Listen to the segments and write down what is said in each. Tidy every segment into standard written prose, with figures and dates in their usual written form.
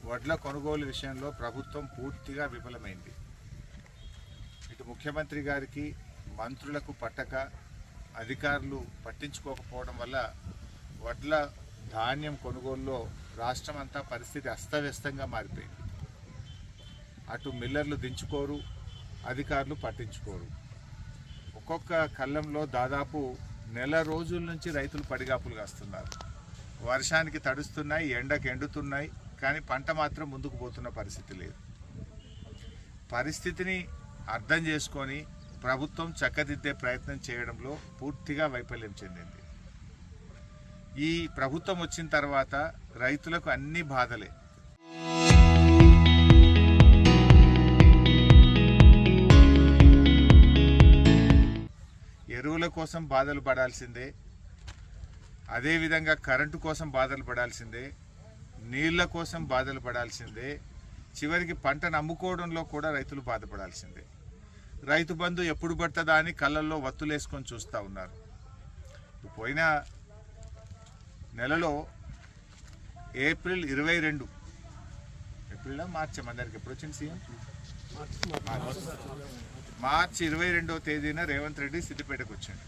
వడ్ల కొనుగోలు విషయంలో ప్రభుత్వం పూర్తిగా విఫలమైంది. ఇటు ముఖ్యమంత్రి గారికి మంత్రులకు పట్టక అధికారులు పట్టించుకోకపోవడం వల్ల వడ్ల ధాన్యం కొనుగోలులో రాష్ట్రం అంతా పరిస్థితి అస్తవ్యస్తంగా మారిపోయింది. అటు మిల్లర్లు దించుకోరు, అధికారులు పట్టించుకోరు. ఒక్కొక్క కళ్ళంలో దాదాపు నెల రోజుల నుంచి రైతులు పడిగాపులు కాస్తున్నారు. వర్షానికి తడుస్తున్నాయి, ఎండకు ఎండుతున్నాయి, కానీ పంట మాత్రం ముందుకు పోతున్న పరిస్థితి లేదు. పరిస్థితిని అర్థం చేసుకొని ప్రభుత్వం చక్కదిద్దే ప్రయత్నం చేయడంలో పూర్తిగా వైఫల్యం చెందింది. ఈ ప్రభుత్వం వచ్చిన తర్వాత రైతులకు అన్ని బాధలే. ఎరువుల కోసం బాధలు పడాల్సిందే, అదేవిధంగా కరెంటు కోసం బాధలు పడాల్సిందే, నీళ్ల కోసం బాధలు పడాల్సిందే, చివరికి పంటను అమ్ముకోవడంలో కూడా రైతులు బాధపడాల్సిందే. రైతు బంధు ఎప్పుడు పడుతుందా అని కళ్ళల్లో వత్తులేసుకొని చూస్తూ ఉన్నారు. పోయిన నెలలో ఏప్రిల్ 22 మార్చి అందరికి ఎప్పుడు వచ్చింది సీఎం మార్చి 22వ తేదీన రేవంత్ రెడ్డి సిద్దిపేటకు వచ్చాడు.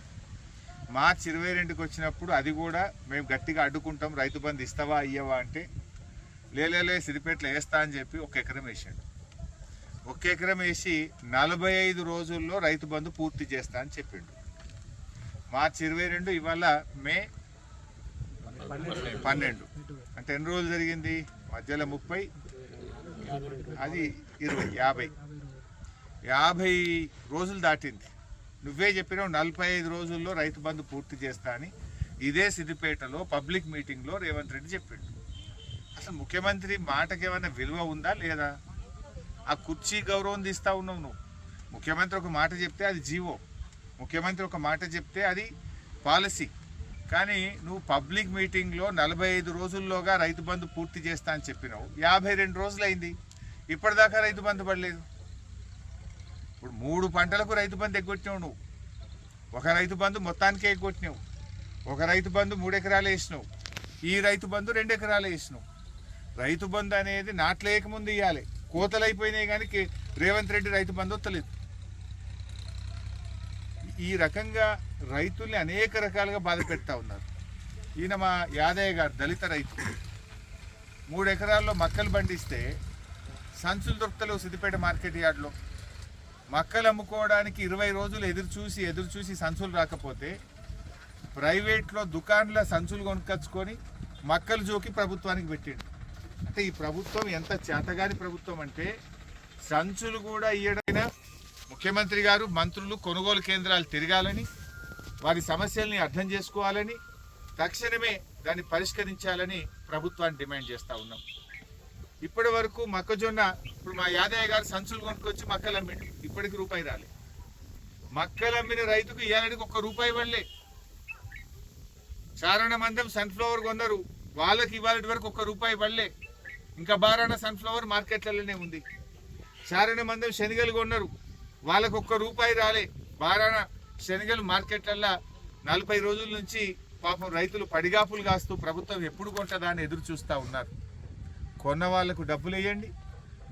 మార్చి 22కి వచ్చినప్పుడు అది కూడా మేము గట్టిగా అడ్డుకుంటాం, రైతు బంధు ఇస్తావా అయ్యవా అంటే లేలే సిద్దిపేటలో వేస్తా అని చెప్పి 1 ఎకరం వేసాడు. 1 ఎకరం వేసి 45 రోజుల్లో రైతు బంధు పూర్తి చేస్తా అని చెప్పిండు. మార్చి 22, ఇవాళ మే 12, అంటే ఎన్ని రోజులు జరిగింది? మధ్యలో 30, అది 20, 50 రోజులు దాటింది. నువ్వే చెప్పినావు 45 రోజుల్లో రైతు బంధు పూర్తి చేస్తా అని. ఇదే సిద్దిపేటలో పబ్లిక్ మీటింగ్లో రేవంత్ రెడ్డి చెప్పిండు. అసలు ముఖ్యమంత్రి మాటకి ఏమైనా విలువ ఉందా లేదా? ఆ కుర్చీ గౌరవం తీస్తా ఉన్నావు నువ్వు. ముఖ్యమంత్రి ఒక మాట చెప్తే అది జీవో, ముఖ్యమంత్రి ఒక మాట చెప్తే అది పాలసీ. కానీ నువ్వు పబ్లిక్ మీటింగ్లో 45 రోజుల్లోగా రైతు బంధు పూర్తి చేస్తా అని చెప్పినావు. 52 రోజులైంది, ఇప్పటిదాకా రైతు బంధు పడలేదు. ఇప్పుడు 3 పంటలకు రైతు బంధు ఎగ్గొట్టినావు నువ్వు. ఒక రైతు బంధు మొత్తానికే ఎగ్గొట్టినావు, ఒక రైతు బంధు 3 ఎకరాలు వేసినావు, ఈ రైతు బంధు 2 ఎకరాలు వేసినావు. రైతు బంధు అనేది నాట్లేకముందు ఇవ్వాలి, కోతలు అయిపోయినాయి కానీ రేవంత్ రెడ్డి రైతు బంధు వస్తలేదు. ఈ రకంగా రైతుల్ని అనేక రకాలుగా బాధ పెడతా ఉన్నారు. ఈయన మా యాదయ్య గారు దళిత రైతు, 3 ఎకరాల్లో మక్కలు పండిస్తే సంచులు దొరుకుతలేవు సిద్దిపేట మార్కెట్ యార్డ్లో. మక్కలు అమ్ముకోవడానికి 20 రోజులు ఎదురు చూసి సంచులు రాకపోతే ప్రైవేట్లో దుకాన్ల సంచులు కొనుక్కొచ్చుకొని మక్కలు జోకి ప్రభుత్వానికి పెట్టిండు. అంటే ఈ ప్రభుత్వం ఎంత చేతగాని ప్రభుత్వం అంటే, సంచులు కూడా ఇయ్యడైనా ముఖ్యమంత్రి గారు మంత్రులు కొనుగోలు కేంద్రాలు తిరగాలని, వారి సమస్యల్ని అర్థం చేసుకోవాలని, తక్షణమే దాన్ని పరిష్కరించాలని ప్రభుత్వాన్ని డిమాండ్ చేస్తూ ఉన్నాం. ఇప్పటి వరకు మొక్కజొన్న, ఇప్పుడు మా యాదయ్య గారు సంచులు కొనుక్కొచ్చి మక్కలు అమ్మిండు, ఇప్పటికి రూపాయి రాలే. మక్కలు అమ్మిన రైతుకు ఇవ్వడానికి ₹1 ఇవ్వలే. చారణ మందం సన్ఫ్లవర్ కొన్నారు, వాళ్ళకి ఇవాళ వరకు ₹1 ఇవ్వలే. ఇంకా బారాన సన్ఫ్లవర్ మార్కెట్లలోనే ఉంది. చారణ మందం శనగలు కొన్నారు, వాళ్ళకు ₹1 రాలే. బారాన శనగలు మార్కెట్లల్లో 40 రోజుల నుంచి పాపం రైతులు పడిగాపులు కాస్తూ ప్రభుత్వం ఎప్పుడు కొంటదా అని ఎదురు చూస్తూ ఉన్నారు. కొన్న వాళ్లకు డబ్బులు వేయండి,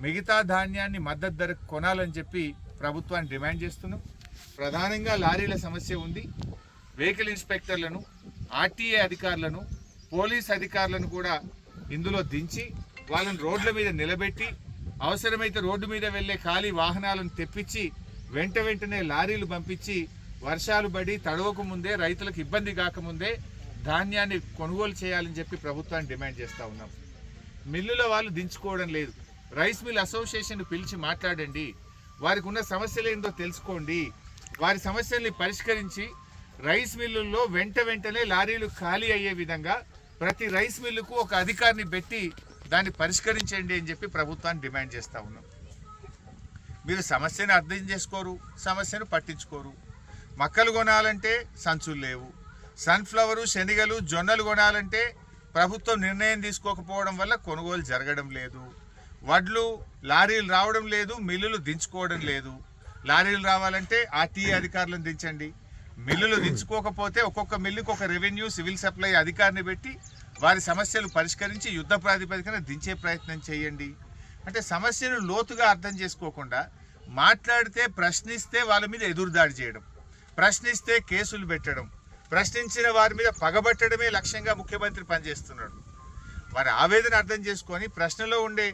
మిగతా ధాన్యాన్ని మద్దతు ధరకు కొనాలని చెప్పి ప్రభుత్వాన్ని డిమాండ్ చేస్తున్నాం. ప్రధానంగా లారీల సమస్య ఉంది. వెహికల్ ఇన్స్పెక్టర్లను, ఆర్టీఏ అధికారులను, పోలీస్ అధికారులను కూడా ఇందులో దించి వాళ్ళని రోడ్ల మీద నిలబెట్టి, అవసరమైతే రోడ్డు మీద వెళ్లే ఖాళీ వాహనాలను తెప్పించి వెంటనే లారీలు పంపించి వర్షాలు పడి తడవకు ముందే, రైతులకు ఇబ్బంది కాకముందే ధాన్యాన్ని కొనుగోలు చేయాలని చెప్పి ప్రభుత్వాన్ని డిమాండ్ చేస్తూ ఉన్నాం. మిల్లుల వాళ్ళు దించుకోవడం లేదు. రైస్ మిల్ అసోసియేషన్ పిలిచి మాట్లాడండి, వారికి ఉన్న సమస్యలు ఏందో తెలుసుకోండి, వారి సమస్యల్ని పరిష్కరించి రైస్ మిల్లుల్లో వెంటనే లారీలు ఖాళీ అయ్యే విధంగా ప్రతి రైస్ మిల్లుకు ఒక అధికారిని పెట్టి దాన్ని పరిష్కరించండి అని చెప్పి ప్రభుత్వాన్ని డిమాండ్ చేస్తూ ఉన్నాం. మీరు సమస్యను అర్థం చేసుకోరు, సమస్యను పట్టించుకోరు. మక్కలు కొనాలంటే సంచులు లేవు, సన్ఫ్లవరు, శనగలు, జొన్నలు కొనాలంటే ప్రభుత్వం నిర్ణయం తీసుకోకపోవడం వల్ల కొనుగోలు జరగడం లేదు. వడ్లు లారీలు రావడం లేదు, మిల్లులు దించుకోవడం లేదు. లారీలు రావాలంటే ఆర్టీఏ అధికారులను దించండి, మిల్లులు దించుకోకపోతే ఒక్కొక్క మిల్లుకు ఒక రెవెన్యూ సివిల్ సప్లై అధికారిని పెట్టి వారి సమస్యలు పరిష్కరించి యుద్ధ ప్రాతిపదికన దించే ప్రయత్నం చేయండి. అంటే సమస్యను లోతుగా అర్థం చేసుకోకుండా మాట్లాడితే, ప్రశ్నిస్తే వాళ్ళ మీద ఎదురుదాడి చేయడం, ప్రశ్నిస్తే కేసులు పెట్టడం, ప్రశ్నించిన వారి మీద పగబట్టడమే లక్ష్యంగా ముఖ్యమంత్రి పనిచేస్తున్నాడు. వారి ఆవేదన అర్థం చేసుకొని, ప్రశ్నలో ఉండే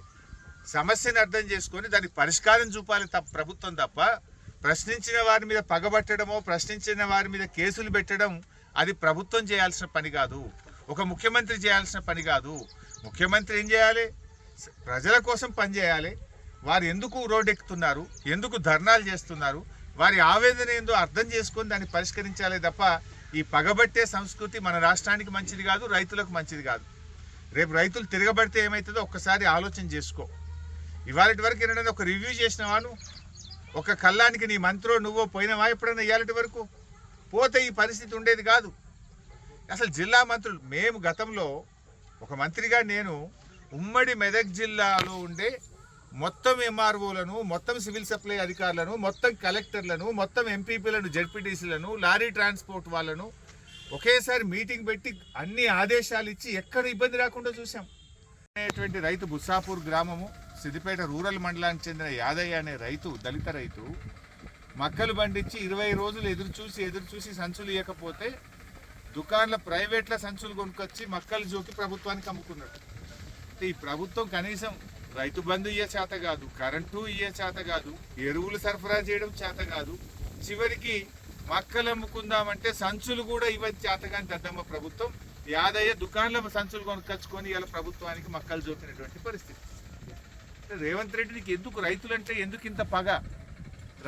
సమస్యను అర్థం చేసుకొని దానికి పరిష్కారం చూపాలి ప్రభుత్వం తప్ప ప్రశ్నించిన వారి మీద పగబట్టడమో, ప్రశ్నించిన వారి మీద కేసులు పెట్టడం అది ప్రభుత్వం చేయాల్సిన పని కాదు, ఒక ముఖ్యమంత్రి చేయాల్సిన పని కాదు. ముఖ్యమంత్రి ఏం చేయాలి? ప్రజల కోసం పనిచేయాలి. వారు ఎందుకు రోడ్డెక్కుతున్నారు, ఎందుకు ధర్నాలు చేస్తున్నారు, వారి ఆవేదన ఏందో అర్థం చేసుకొని దాన్ని పరిష్కరించాలి తప్ప ఈ పగబట్టే సంస్కృతి మన రాష్ట్రానికి మంచిది కాదు, రైతులకు మంచిది కాదు. రేపు రైతులు తిరగబడితే ఏమవుతుందో ఒక్కసారి ఆలోచన చేసుకో. ఇవాళటి వరకు ఏంటంటే ఒక రివ్యూ చేసినవా? నువ్వు ఒక కళ్ళానికి నీ మంత్రో నువ్వో పోయినవా ఎప్పుడైనా? ఇవాళటి వరకు పోతే ఈ పరిస్థితి ఉండేది కాదు. అసలు జిల్లా మంత్రులు, మేము గతంలో ఒక మంత్రిగా నేను ఉమ్మడి మెదక్ జిల్లాలో ఉండే మొత్తం ఎంఆర్ఓలను, మొత్తం సివిల్ సప్లై అధికారులను, మొత్తం కలెక్టర్లను, మొత్తం ఎంపీపీలను, జెడ్పీటీసీలను, లారీ ట్రాన్స్పోర్ట్ వాళ్ళను ఒకేసారి మీటింగ్ పెట్టి అన్ని ఆదేశాలు ఇచ్చి ఎక్కడ ఇబ్బంది రాకుండా చూసాం. అనేటువంటి రైతు బుస్సాపూర్ గ్రామము, సిద్దిపేట రూరల్ మండలానికి చెందిన యాదయ్య అనే రైతు, దళిత రైతు, మక్కలు పండించి 20 రోజులు ఎదురు చూసి సంచులు ఇవ్వకపోతే దుకాణాల ప్రైవేట్ల సంచులు కొనుక్కొచ్చి మక్కలు జోకి ప్రభుత్వానికి అమ్ముకున్నాడు. ఈ ప్రభుత్వం కనీసం రైతు బంధు ఇయ్యే చేత కాదు, కరెంటు ఇయ్యే చేత కాదు, ఎరువులు సరఫరా చేయడం చేత కాదు, చివరికి మక్కలు అమ్ముకుందామంటే సంచులు కూడా ఇవ్వని చేతగాని దద్దమ్మ ప్రభుత్వం. యాదయ్య దుకాణాల సంచులు కొనుక్కొచ్చుకొని ఇలా ప్రభుత్వానికి మక్కలు జోకినటువంటి పరిస్థితి. రేవంత్ రెడ్డి, నీకు ఎందుకు రైతులంటే ఎందుకు ఇంత పగ?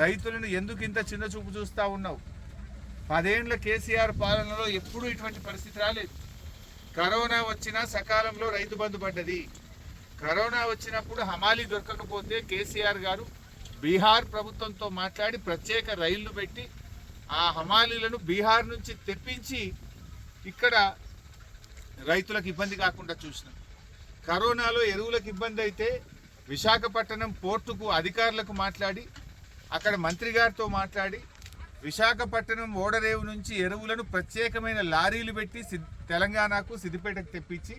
రైతులను ఎందుకు ఇంత చిన్న చూపు చూస్తూ ఉన్నావు? 10 ఏళ్ల కేసీఆర్ పాలనలో ఎప్పుడూ ఇటువంటి పరిస్థితి రాలేదు. కరోనా వచ్చినా సకాలంలో రైతు బంధు పడ్డది. కరోనా వచ్చినప్పుడు హమాలీ దొరకకపోతే కేసీఆర్ గారు బీహార్ ప్రభుత్వంతో మాట్లాడి ప్రత్యేక రైళ్లు పెట్టి ఆ హమాలీలను బీహార్ నుంచి తెప్పించి ఇక్కడ రైతులకు ఇబ్బంది కాకుండా చూసినాం. కరోనాలో ఎరువులకు ఇబ్బంది అయితే విశాఖపట్నం పోర్టుకు అధికారులకు మాట్లాడి, అక్కడ మంత్రి గారితో మాట్లాడి, విశాఖపట్నం ఓడరేవు నుంచి ఎరువులను ప్రత్యేకమైన లారీలు పెట్టి తెలంగాణకు, సిద్దిపేటకు తెప్పించి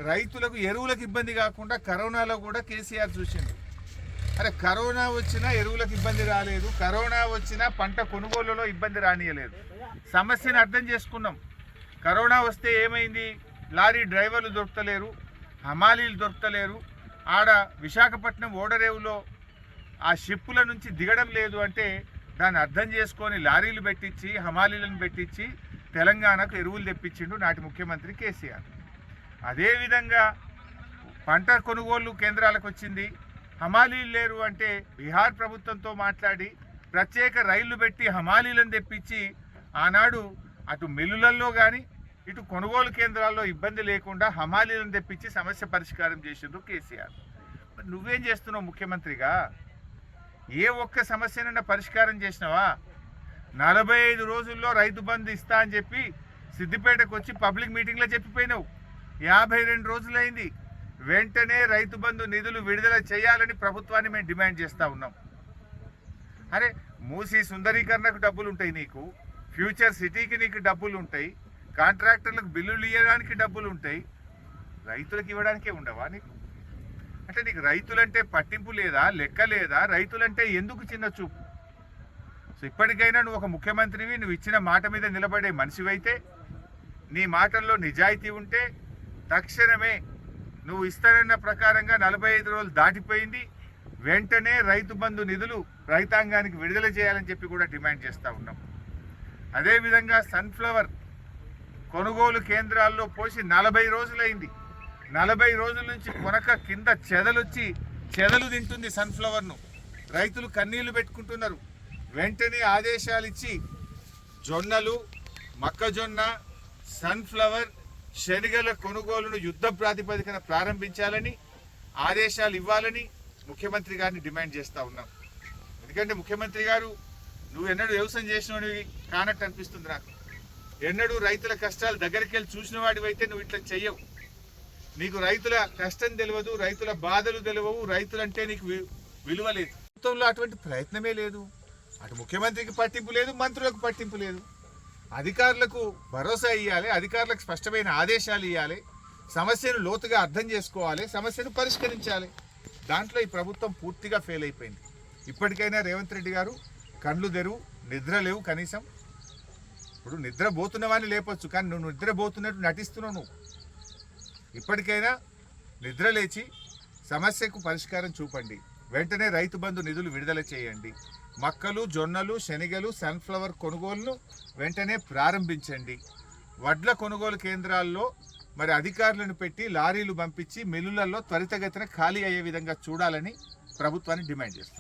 రైతులకు ఎరువులకు ఇబ్బంది కాకుండా కరోనాలో కూడా కేసీఆర్ చూసింది. అరే, కరోనా వచ్చినా ఎరువులకు ఇబ్బంది రాలేదు, కరోనా వచ్చినా పంట కొనుగోలులో ఇబ్బంది రానియలేదు. సమస్యను అర్థం చేసుకున్నాం. కరోనా వస్తే ఏమైంది? లారీ డ్రైవర్లు దొరకలేరు, హమాలీలు దొరకలేరు, ఆడ విశాఖపట్నం ఓడరేవులో ఆ షిప్పుల నుంచి దిగడం లేదు అంటే దాన్ని అర్థం చేసుకొని లారీలు పెట్టించి, హమాలీలను పెట్టించి తెలంగాణకు ఎరువులు తెప్పించిండు నాటి ముఖ్యమంత్రి కేసీఆర్. అదేవిధంగా పంట కొనుగోలు కేంద్రాలకు వచ్చింది, హమాలీలు లేరు అంటే బీహార్ ప్రభుత్వంతో మాట్లాడి ప్రత్యేక రైళ్లు పెట్టి హమాలీలను తెప్పించి ఆనాడు అటు మిల్లులలో కానీ ఇటు కొనుగోలు కేంద్రాల్లో ఇబ్బంది లేకుండా హమాలీలను తెప్పించి సమస్య పరిష్కారం చేసిండ్రు కేసీఆర్. మరి నువ్వేం చేస్తున్నావు ముఖ్యమంత్రిగా? ఏ ఒక్క సమస్యనన్నా పరిష్కారం చేసినావా? 45 రోజుల్లో రైతు బంధు ఇస్తా అని చెప్పి సిద్దిపేటకు వచ్చి పబ్లిక్ మీటింగ్లో చెప్పిపోయినావు. 52 రోజులైంది. వెంటనే రైతు బంధు నిధులు విడుదల చేయాలని ప్రభుత్వాన్ని మేము డిమాండ్ చేస్తూ ఉన్నాం. అరే, మూసీ సుందరీకరణకు డబ్బులు ఉంటాయి నీకు, ఫ్యూచర్ సిటీకి నీకు డబ్బులు ఉంటాయి, కాంట్రాక్టర్లకు బిల్లులు ఇవ్వడానికి డబ్బులు ఉంటాయి, రైతులకు ఇవ్వడానికే ఉండవా నీకు? అంటే నీకు రైతులంటే పట్టింపు లేదా, లెక్క లేదా? రైతులంటే ఎందుకు చిన్న చూపు? సో ఇప్పటికైనా నువ్వు ఒక ముఖ్యమంత్రివి, నువ్వు ఇచ్చిన మాట మీద నిలబడే మనిషివైతే, నీ మాటల్లో నిజాయితీ ఉంటే తక్షణమే నువ్వు ఇస్తానన్న ప్రకారంగా 45 రోజులు దాటిపోయింది, వెంటనే రైతు బంధు నిధులు రైతాంగానికి విడుదల చేయాలని చెప్పి కూడా డిమాండ్ చేస్తూ ఉన్నాం. అదేవిధంగా సన్ఫ్లవర్ కొనుగోలు కేంద్రాల్లో పోసి 40 రోజులైంది. 40 రోజుల నుంచి కొనక కింద చెదలు తింటుంది సన్ఫ్లవర్ను. రైతులు కన్నీళ్లు పెట్టుకుంటున్నారు. వెంటనే ఆదేశాలు ఇచ్చి జొన్నలు, మొక్కజొన్న, సన్ఫ్లవర్, శనగల కొనుగోలును యుద్ధ ప్రాతిపదికన ప్రారంభించాలని ఆదేశాలు ఇవ్వాలని ముఖ్యమంత్రి గారిని డిమాండ్ చేస్తూ ఉన్నాం. ఎందుకంటే ముఖ్యమంత్రి గారు, నువ్వు ఎన్నడూ వ్యవసాయం చేసినవాడివి కానట్టు అనిపిస్తుంది నాకు. ఎన్నడూ రైతుల కష్టాలు దగ్గరికి వెళ్ళి చూసిన వాడివైతే నువ్వు ఇట్లా చెయ్యవు. నీకు రైతుల కష్టం తెలియదు, రైతుల బాధలు తెలియవు, రైతులంటే నీకు విలువ లేదు. ప్రభుత్వంలో అటువంటి ప్రయత్నమే లేదు. అటు ముఖ్యమంత్రికి పట్టింపు లేదు, మంత్రులకు పట్టింపు లేదు. అధికారులకు భరోసా ఇవ్వాలి, అధికారులకు స్పష్టమైన ఆదేశాలు ఇవ్వాలి. సమస్యను లోతుగా అర్థం చేసుకోవాలి, సమస్యను పరిష్కరించాలి. దాంట్లో ఈ ప్రభుత్వం పూర్తిగా ఫెయిల్ అయిపోయింది. ఇప్పటికైనా రేవంత్ రెడ్డి గారు కళ్ళు తెరువు, నిద్ర లేవు కనీసం. ఇప్పుడు నిద్రపోతున్నవాడిని లేపొచ్చు, కానీ నువ్వు నిద్రపోతున్నట్టు నటిస్తున్నావు నువ్వు. ఇప్పటికైనా నిద్ర లేచి సమస్యకు పరిష్కారం చూపండి. వెంటనే రైతు బంధు నిధులు విడుదల చేయండి. మక్కలు, జొన్నలు, శనగలు, సన్ఫ్లవర్ కొనుగోలును వెంటనే ప్రారంభించండి. వడ్ల కొనుగోలు కేంద్రాల్లో మరి అధికారులను పెట్టి లారీలు పంపించి మిల్లులలో త్వరితగతిన ఖాళీ అయ్యే విధంగా చూడాలని ప్రభుత్వాన్ని డిమాండ్ చేస్తాం.